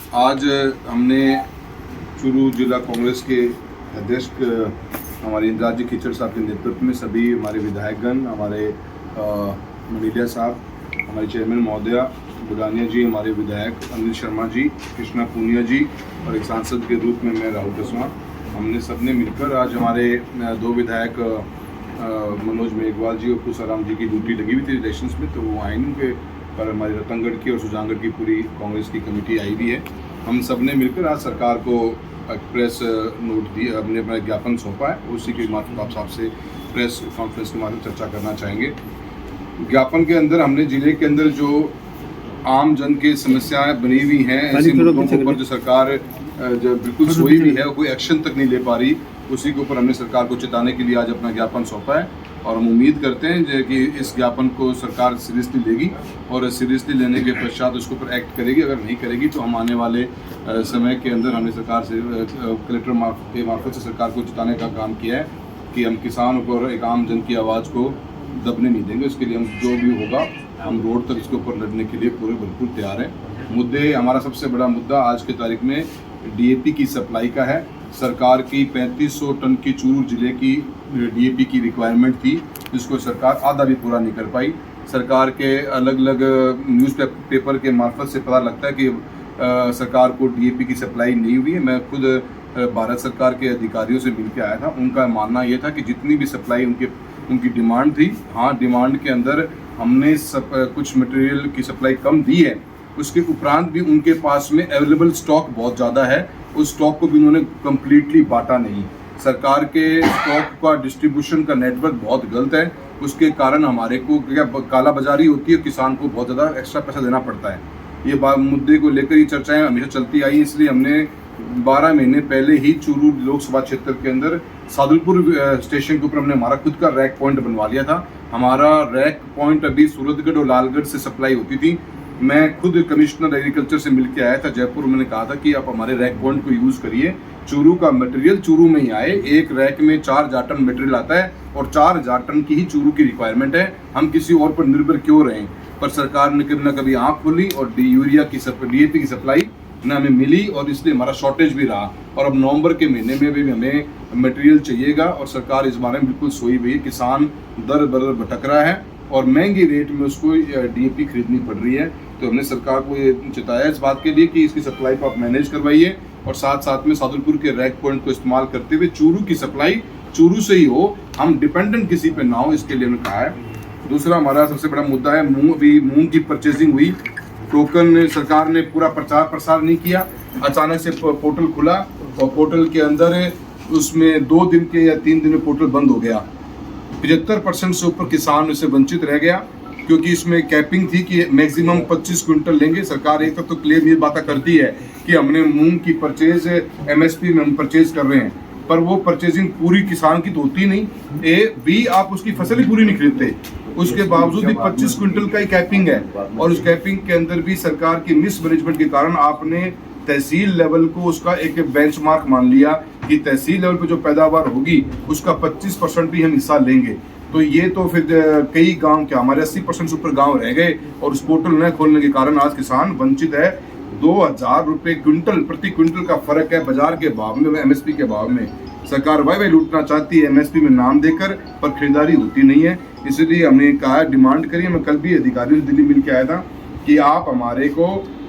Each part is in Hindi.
आज हमने चूरू जिला कांग्रेस के अध्यक्ष हमारे इंद्राजी खिचड़ साहब के नेतृत्व में सभी हमारे विधायकगण, हमारे मंडलिया साहब, हमारे चेयरमैन महोदया बुलानिया जी, हमारे विधायक अनिल शर्मा जी, कृष्णा पूनिया जी और एक सांसद के रूप में मैं राहुल कस्वां, हमने सबने मिलकर आज हमारे दो विधायक मनोज मेघवाल जी और पुसाराम जी की ड्यूटी लगी हुई थी इलेक्शंस में, तो वो आए नहीं उनके पर हमारी रतनगढ़ की और सुजानगढ़ की पूरी कांग्रेस की कमेटी आई हुई है। हम सब ने मिलकर आज सरकार को प्रेस नोट दिया, हमने अपना ज्ञापन सौंपा है। उसी के माध्यम आप साहब से प्रेस कॉन्फ्रेंस के माध्यम चर्चा करना चाहेंगे। ज्ञापन के अंदर हमने जिले के अंदर जो आम जन की समस्याएं बनी हुई हैं, ऐसे मुद्दों के ऊपर जो सरकार जो बिल्कुल सोई हुई है, कोई एक्शन तक नहीं ले पा रही, उसी के ऊपर हमने सरकार को चेताने के लिए आज अपना ज्ञापन सौंपा है। और हम उम्मीद करते हैं कि इस ज्ञापन को सरकार सीरियसली लेगी और सीरियसली लेने के पश्चात उसके ऊपर एक्ट करेगी। अगर नहीं करेगी तो हम आने वाले समय के अंदर हमने सरकार से कलेक्टर के मार्फत से सरकार को चेताने का काम किया है कि हम किसानों को और एक आम जन की आवाज़ को दबने नहीं देंगे। उसके लिए हम जो भी होगा हम रोड तक इसके ऊपर लड़ने के लिए पूरे बिल्कुल तैयार हैं। मुद्दे, हमारा सबसे बड़ा मुद्दा आज की तारीख में डीएपी की सप्लाई का है। सरकार की 3500 टन की चूरू जिले की डीएपी की रिक्वायरमेंट थी, जिसको सरकार आधा भी पूरा नहीं कर पाई। सरकार के अलग अलग न्यूज़पेपर के मार्फत से पता लगता है कि सरकार को डीएपी की सप्लाई नहीं हुई है। मैं खुद भारत सरकार के अधिकारियों से मिल के आया था। उनका मानना ये था कि जितनी भी सप्लाई उनकी डिमांड थी, हाँ डिमांड के अंदर हमने कुछ मटेरियल की सप्लाई कम दी है, उसके उपरांत भी उनके पास में अवेलेबल स्टॉक बहुत ज़्यादा है। उस स्टॉक को भी उन्होंने कम्प्लीटली बांटा नहीं। सरकार के स्टॉक का डिस्ट्रीब्यूशन का नेटवर्क बहुत गलत है। उसके कारण हमारे को क्या काला बाजारी होती है, किसान को बहुत ज़्यादा एक्स्ट्रा पैसा देना पड़ता है। ये मुद्दे को लेकर ही चर्चाएं हमेशा चलती आई, इसलिए हमने 12 महीने पहले ही चूरू लोकसभा क्षेत्र के अंदर सादुलपुर स्टेशन के ऊपर हमने हमारा खुद का रैक पॉइंट बनवा लिया था। हमारा रैक पॉइंट अभी सूरतगढ़ और लालगढ़ से सप्लाई होती थी। मैं खुद कमिश्नर एग्रीकल्चर से मिलकर आया था जयपुर। मैंने कहा था कि आप हमारे रैक पॉइंट को यूज़ करिए, चूरू का मटेरियल चूरू में ही आए। एक रैक में 4000 टन मटेरियल आता है और 4000 टन की ही चूरू की रिक्वायरमेंट है। हम किसी और पर निर्भर क्यों रहें? पर सरकार ने न कभी आँख खोली और यूरिया की डीएपी की सप्लाई न हमें मिली और इसलिए हमारा शॉर्टेज भी रहा। और अब नवंबर के महीने में भी हमें मटेरियल चाहिएगा और सरकार इस बारे में बिल्कुल सोई हुई है। किसान दर बदर भटक रहा है और महंगी रेट में उसको डीएपी खरीदनी पड़ रही है। तो हमने सरकार को ये चेताया इस बात के लिए कि इसकी सप्लाई को आप मैनेज करवाइए और साथ साथ में सादुलपुर के रैक पॉइंट को इस्तेमाल करते हुए चूरू की सप्लाई चूरू से ही हो, हम डिपेंडेंट किसी पे ना हो, इसके लिए हमने कहा है। दूसरा हमारा सबसे बड़ा मुद्दा है मूंग की परचेजिंग हुई। टोकन सरकार ने पूरा प्रचार प्रसार नहीं किया। अचानक से पोर्टल खुला और पोर्टल के अंदर उसमें 2 दिन के या 3 दिन में पोर्टल बंद हो गया। 75% से ऊपर किसान इससे वंचित रह गया, क्योंकि इसमें कैपिंग थी कि मैक्सिमम 25 क्विंटल लेंगे। सरकार एक तो क्लेम ये बात करती है कि हमने मूंग की परचेज एमएसपी में हम परचेज कर रहे हैं, पर वो परचेजिंग पूरी किसान की तो होती नहीं। आप उसकी फसल ही पूरी नहीं खरीदते, उसके बावजूद भी 25 क्विंटल का ही कैपिंग है। और उस कैपिंग के अंदर भी सरकार की मिस मैनेजमेंट के कारण आपने तहसील लेवल को उसका एक बेंचमार्क मान लिया कि तहसील लेवल पे जो पैदावार होगी उसका 25% भी हम हिस्सा लेंगे। तो ये तो फिर कई गांव क्या हमारे 80% से ऊपर गांव रह गए और उस पोर्टल न खोलने के कारण आज किसान वंचित है। 2000 रुपये क्विंटल प्रति क्विंटल का फर्क है बाजार के भाव में, एमएसपी के भाव में। सरकार वाई लूटना चाहती है एमएसपी में नाम देकर, पर खरीदारी होती नहीं है। इसलिए हमने कहा डिमांड करिए। मैं कल भी अधिकारियों से दिल्ली मिल के आया था कि आप हमारे को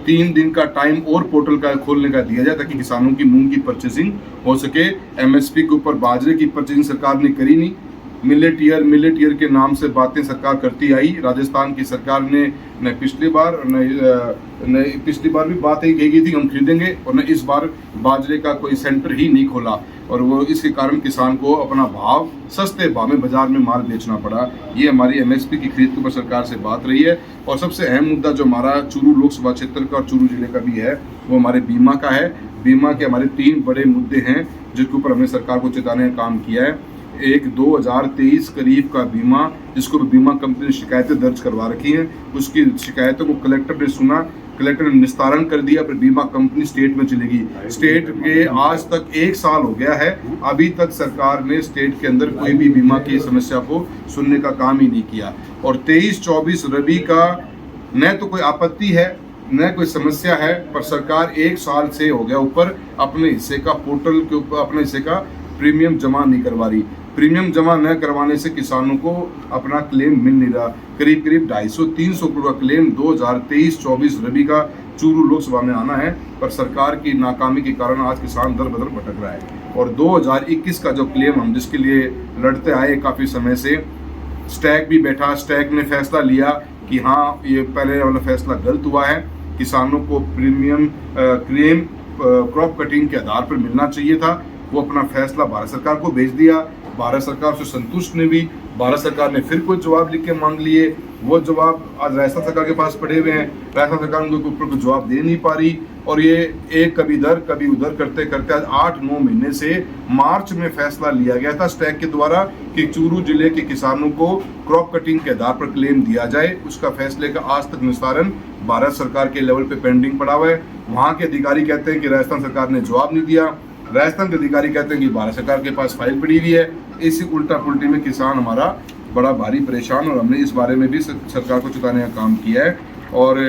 3 दिन का टाइम और पोर्टल का खोलने का दिया जाए ताकि किसानों की मूंग की परचेसिंग हो सके। एमएसपी के ऊपर बाजरे की परचेसिंग सरकार ने करी नहीं। मिलेट ईयर के नाम से बातें सरकार करती आई। राजस्थान की सरकार ने न पिछली बार भी बात यही कही थी हम खरीदेंगे, और न इस बार बाजरे का कोई सेंटर ही नहीं खोला। और वो इसके कारण किसान को अपना भाव सस्ते भाव में बाजार में माल बेचना पड़ा। ये हमारी एमएसपी की खरीद के ऊपर सरकार से बात रही है। और सबसे अहम मुद्दा जो हमारा चूरू लोकसभा क्षेत्र का और चूरू जिले का भी है, वो हमारे बीमा का है। बीमा के हमारे 3 बड़े मुद्दे हैं जिसके ऊपर हमने सरकार को चेताने का काम किया है। एक 2023 करीब का बीमा, जिसको बीमा कंपनी ने शिकायतें दर्ज करवा रखी हैं, उसकी शिकायतों को कलेक्टर ने सुना, कलेक्टर ने निस्तारण कर दिया। फिर बीमा कंपनी स्टेट में चलेगी। स्टेट के आज तक 1 साल हो गया है, अभी तक सरकार ने स्टेट के अंदर कोई भी बीमा की समस्या को सुनने का काम ही नहीं किया। और 23-24 रबी का न तो कोई आपत्ति है न कोई समस्या है, पर सरकार 1 साल से हो गया ऊपर अपने हिस्से का पोर्टल के ऊपर अपने हिस्से का प्रीमियम जमा नहीं करवा रही। प्रीमियम जमा न करवाने से किसानों को अपना क्लेम मिल नहीं रहा। करीब करीब 250-300 करोड़ का क्लेम 2023-24 रबी का चूरू लोकसभा में आना है, पर सरकार की नाकामी के कारण आज किसान दर बदर भटक रहा है। और 2021 का जो क्लेम हम जिसके लिए लड़ते आए काफ़ी समय से, स्टैक भी बैठा, स्टैक ने फैसला लिया कि हाँ ये पहले वाला फैसला गलत हुआ है, किसानों को प्रीमियम क्लेम क्रॉप कटिंग के आधार पर मिलना चाहिए था। वो अपना फैसला भारत सरकार को भेज दिया। भारत सरकार से संतुष्ट नहीं हुई। भारत सरकार ने फिर कुछ जवाब लिख के मांग लिए। वो जवाब आज राजस्थान सरकार के पास पड़े हुए हैं। राजस्थान सरकार उनके ऊपर कोई जवाब दे नहीं पा रही और ये एक कभी इधर कभी उधर करते करते आज 8-9 महीने से मार्च में फैसला लिया गया था स्टैक के द्वारा कि चूरू जिले के किसानों को क्रॉप कटिंग के आधार पर क्लेम दिया जाए। उसका फैसले का आज तक निस्तारण भारत सरकार के लेवल पे पेंडिंग पड़ा हुआ है। वहाँ के अधिकारी कहते हैं कि राजस्थान सरकार ने जवाब नहीं दिया, राजस्थान के अधिकारी कहते हैं कि भारत सरकार के पास फाइल पड़ी हुई है। इसी उल्टा पुल्टी में किसान हमारा बड़ा भारी परेशान, और हमने इस बारे में भी सरकार को चुकाने का काम किया है। और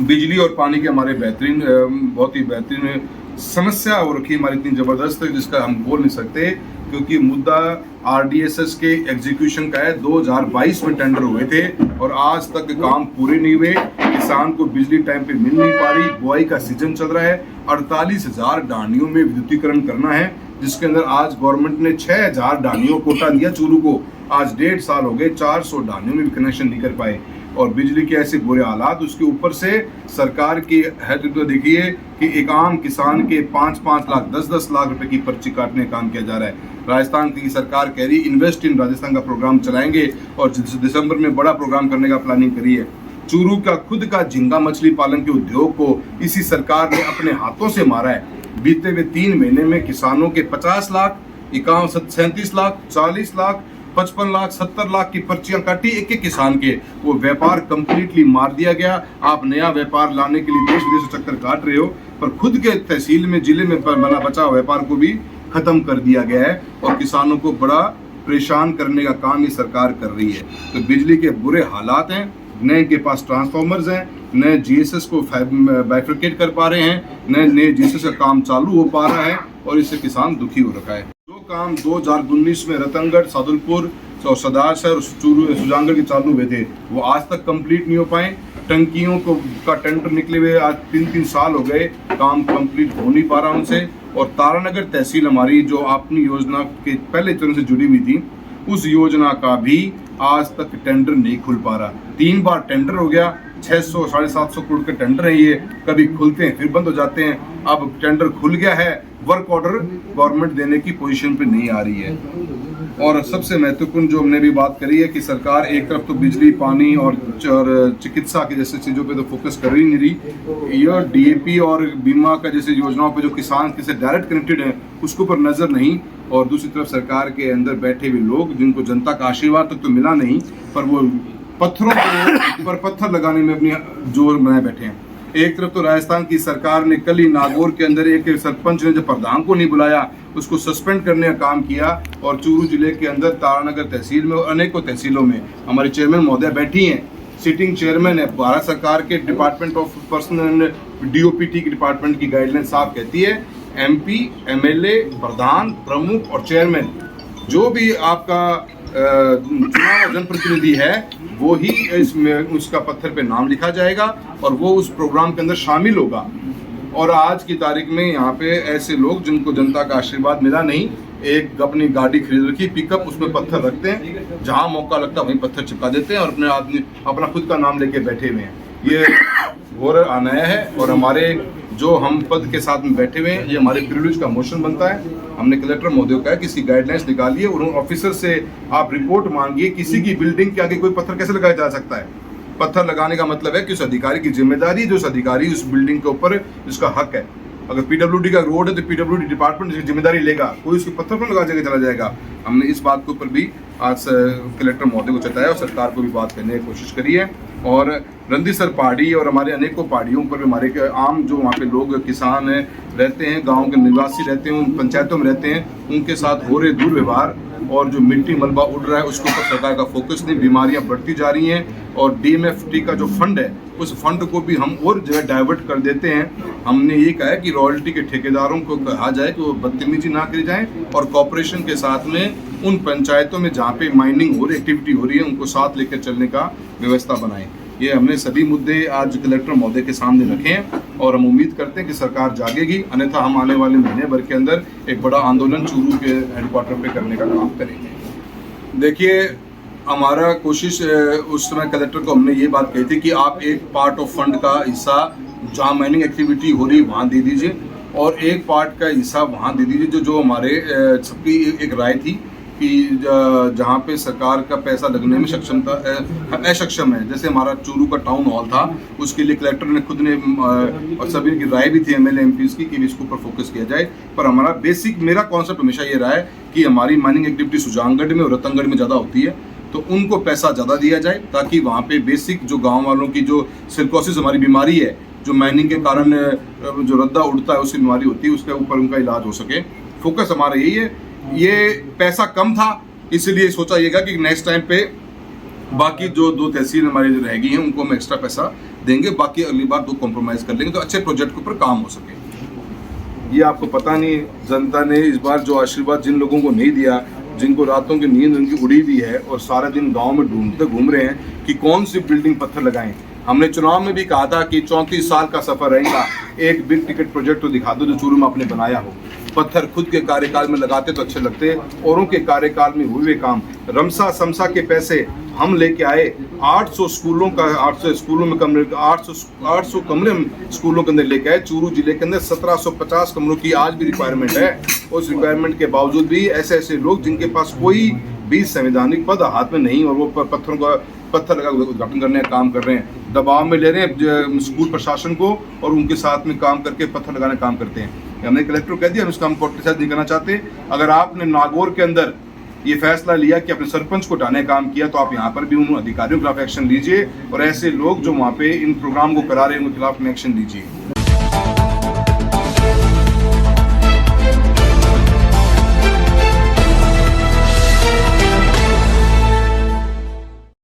बिजली और पानी के हमारे बहुत ही बेहतरीन समस्या हो रखी है हमारी, इतनी ज़बरदस्त है जिसका हम बोल नहीं सकते, क्योंकि मुद्दा RDSS के एग्जीक्यूशन का है। 2022 में टेंडर हुए थे और आज तक काम पूरे नहीं हुए। किसान को बिजली टाइम पे मिल नहीं पा रही। बुआई का सीजन चल रहा है। 48,000 डानियों में विद्युतीकरण करना है, जिसके अंदर आज गवर्नमेंट ने 6,000 डानियों कोटा दिया चूरू को। आज 1.5 साल हो गए, 400 डानियों में भी कनेक्शन नहीं कर पाए। और बिजली के ऐसे बुरे हालात, उसके ऊपर से सरकार की हेड तो देखिए कि एक आम किसान के 5-5 लाख 10-10 लाख रुपए की पर्ची काटने का काम किया जा रहा है। राजस्थान की सरकार कह रही इन्वेस्ट इन राजस्थान का प्रोग्राम चलाएंगे और दिसंबर में बड़ा प्रोग्राम करने का प्लानिंग करी है। चूरू का खुद का झींगा मछली पालन के उद्योग को इसी सरकार ने अपने हाथों से मारा है। बीते हुए 3 महीने में किसानों के 50 लाख, 37 लाख, 40 लाख, 55 लाख, 70 लाख की पर्चियां काटी एक एक किसान के। वो व्यापार कंप्लीटली मार दिया गया। आप नया व्यापार लाने के लिए देश विदेश चक्कर काट रहे हो, पर खुद के तहसील में जिले में बना बचा व्यापार को भी खत्म कर दिया गया है और किसानों को बड़ा परेशान करने का काम ये सरकार कर रही है। तो बिजली के बुरे हालात हैं, न इनके पास ट्रांसफार्मर्स हैं, न GSS को बाइफरकेट कर पा रहे हैं, न GSS का काम चालू हो पा रहा है और इससे किसान दुखी हो रखा है। जो काम 2019 में रतनगढ़, सादुलपुर और सदाशहर और चूरू सुजानगढ़ के चालू हुए थे, वो आज तक कंप्लीट नहीं हो पाए। टंकियों का टेंडर निकले हुए आज 3-3 साल हो गए, काम कंप्लीट हो नहीं पा रहा उनसे। और तारानगर तहसील हमारी जो अपनी योजना के पहले चरण से जुड़ी हुई थी, उस योजना का भी आज तक टेंडर नहीं खुल पा रहा। 3 बार टेंडर हो गया, 600-750 करोड़ के टेंडर है ये, कभी खुलते हैं फिर बंद हो जाते हैं। अब टेंडर खुल गया है, वर्क ऑर्डर गवर्नमेंट देने की पोजीशन पे नहीं आ रही है। और सबसे महत्वपूर्ण जो हमने भी बात करी है कि सरकार एक तरफ तो बिजली, पानी और चिकित्सा की जैसे चीज़ों पे तो फोकस कर ही नहीं रही। यह DAP और बीमा का जैसे योजनाओं पे जो किसान के से डायरेक्ट कनेक्टेड है उसके ऊपर नज़र नहीं। और दूसरी तरफ सरकार के अंदर बैठे हुए लोग जिनको जनता का आशीर्वाद तक तो मिला नहीं, पर वो पत्थरों पर पत्थर लगाने में अपनी जोर बनाए बैठे हैं। एक तरफ तो राजस्थान की सरकार ने कल ही नागौर के अंदर एक सरपंच ने जो प्रधान को नहीं बुलाया उसको सस्पेंड करने का काम किया। और चूरू जिले के अंदर तारानगर तहसील में और अनेकों तहसीलों में हमारी चेयरमैन महोदय बैठी हैं, सिटिंग चेयरमैन है। भारत सरकार के डिपार्टमेंट ऑफ पर्सनल DOPT की डिपार्टमेंट की गाइडलाइन साफ कहती है MP, MLA, प्रधान, प्रमुख और चेयरमैन जो भी आपका चुनाव जनप्रतिनिधि है वो ही इसमें उसका पत्थर पे नाम लिखा जाएगा और वो उस प्रोग्राम के अंदर शामिल होगा। और आज की तारीख में यहाँ पे ऐसे लोग जिनको जनता का आशीर्वाद मिला नहीं, एक अपनी गाड़ी खरीद रखी पिकअप, उसमें पत्थर रखते हैं, जहाँ मौका लगता है वहीं पत्थर चिपका देते हैं और अपने आदमी अपना खुद का नाम लेके बैठे हुए हैं। ये घोर अन्याय है और हमारे जो हम पद के साथ में बैठे हुए हैं ये हमारे प्रिविलेज का मोशन बनता है। हमने कलेक्टर महोदय को कहा कि इसकी गाइडलाइंस निकालिए और उन ऑफिसर से आप रिपोर्ट मांगिए किसी की बिल्डिंग के आगे कोई पत्थर कैसे लगाया जा सकता है। पत्थर लगाने का मतलब है कि उस अधिकारी की जिम्मेदारी, जो उस अधिकारी उस बिल्डिंग के ऊपर जिसका हक है। अगर PWD का रोड है तो PWD डिपार्टमेंट इसकी जिम्मेदारी लेगा, कोई उसके पत्थर पर लगा के चला जाएगा। हमने इस बात के ऊपर भी आज कलेक्टर महोदय को चताया और सरकार को भी बात करने की कोशिश करी है। और रंदीसर पहाड़ी और हमारे अनेकों पहाड़ियों पर भी हमारे आम जो वहाँ पे लोग किसान हैं रहते हैं, गाँव के निवासी रहते हैं, उन पंचायतों में रहते हैं, उनके साथ हो रहे दुर्व्यवहार और जो मिट्टी मलबा उड़ रहा है उसके ऊपर सरकार का फोकस नहीं, बीमारियां बढ़ती जा रही हैं और DMFT का जो फंड है उस फंड को भी हम और जगह डाइवर्ट कर देते हैं। हमने ये कहा है कि रॉयल्टी के ठेकेदारों को कहा जाए कि वो बदतमीजी ना करी जाए और कॉरपोरेशन के साथ में उन पंचायतों में जहाँ पे माइनिंग हो रही एक्टिविटी हो रही है उनको साथ लेकर चलने का व्यवस्था बनाएं। ये हमने सभी मुद्दे आज कलेक्टर महोदय के सामने रखे हैं और हम उम्मीद करते हैं कि सरकार जागेगी, अन्यथा हम आने वाले महीने भर के अंदर एक बड़ा आंदोलन चूरू के हेडक्वार्टर पे करने का काम करेंगे। देखिए, हमारा कोशिश उस समय कलेक्टर को हमने ये बात कही थी कि आप एक पार्ट ऑफ फंड का हिस्सा जहाँ माइनिंग एक्टिविटी हो रही है वहाँ दे दीजिए और एक पार्ट का हिस्सा वहाँ दे दीजिए जो हमारे सबकी एक राय थी कि जहाँ पे सरकार का पैसा लगने में अक्षम है। जैसे हमारा चूरू का टाउन हॉल था, उसके लिए कलेक्टर ने खुद ने और सभी की राय भी थी MLA MPs की कि इसके ऊपर फोकस किया जाए। पर हमारा मेरा कॉन्सेप्ट हमेशा ये रहा है कि हमारी माइनिंग एक्टिविटी सुजानगढ़ में और रतनगढ़ में ज़्यादा होती है, तो उनको पैसा ज़्यादा दिया जाए ताकि वहाँ पे बेसिक जो गाँव वालों की जो सिलिकोसिस हमारी बीमारी है, जो माइनिंग के कारण जो रद्दा उड़ता है उसकी बीमारी होती है, उसके ऊपर उनका इलाज हो सके। फोकस हमारा यही है। ये पैसा कम था इसलिए सोचा येगा कि नेक्स्ट टाइम पे बाकी जो 2 तहसील हमारी जो रहेगी हैं उनको हम एक्स्ट्रा पैसा देंगे, बाकी अगली बार 2 कॉम्प्रोमाइज़ कर लेंगे तो अच्छे प्रोजेक्ट के ऊपर काम हो सके। ये आपको पता नहीं, जनता ने इस बार जो आशीर्वाद जिन लोगों को नहीं दिया, जिनको रातों की नींद उनकी उड़ी हुई है और सारा दिन गांव में ढूंढते घूम रहे हैं कि कौन सी बिल्डिंग पत्थर लगाएं। हमने चुनाव में भी कहा था कि 34 साल का सफर रहेगा, एक बिग टिकट प्रोजेक्ट तो दिखा दो जो चूरू में आपने बनाया हो। पत्थर खुद के कार्यकाल में लगाते तो अच्छे लगते, औरों के कार्यकाल में हुए काम। रमसा समसा के पैसे हम लेके आए, 800 स्कूलों का 800 स्कूलों में कमरे 800 कमरे स्कूलों के अंदर लेके आए। चूरू जिले के अंदर 1750 कमरों की आज भी रिक्वायरमेंट है। उस रिक्वायरमेंट के बावजूद भी ऐसे ऐसे लोग जिनके पास कोई भी संवैधानिक पद हाथ में नहीं और वो पत्थर लगा उद्घाटन करने का काम कर रहे हैं, दबाव में ले रहे हैं स्कूल प्रशासन को और उनके साथ में काम करके पत्थर लगाने का काम करते हैं। हमने कलेक्टर कह दिया, हम इसका हम कोर्ट के साथ नहीं करना चाहते। अगर आपने नागौर के अंदर ये फैसला लिया कि अपने सरपंच को हटाने का काम किया तो आप यहाँ पर भी उन अधिकारियों के खिलाफ एक्शन लीजिए और ऐसे लोग जो वहाँ पे इन प्रोग्राम को करा रहे हैं उनके खिलाफ एक्शन लीजिए।